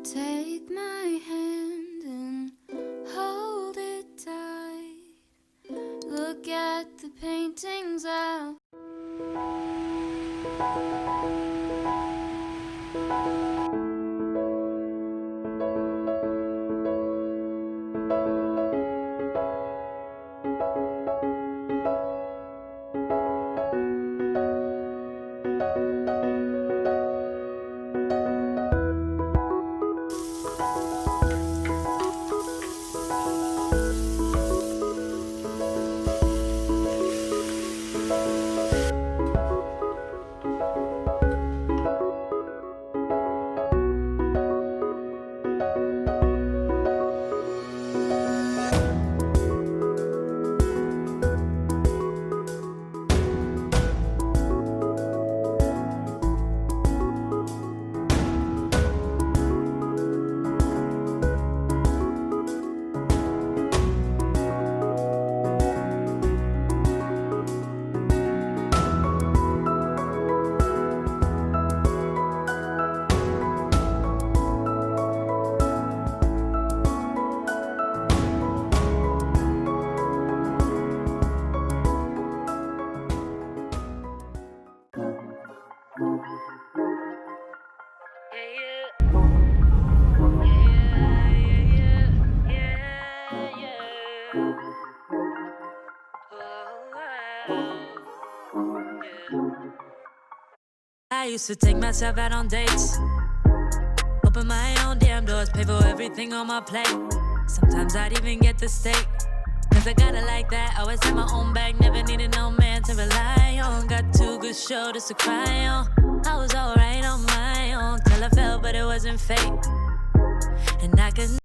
Take my hand and hold it tight. Look at the paintings out. I used to take myself out on dates, open my own damn doors, pay for everything on my plate. Sometimes I'd even get the steak, cause I got it like that. Always had my own bag, never needed no man to rely on. Got two good shoulders to cry on. I was alright on my own till I fell, but it wasn't fake.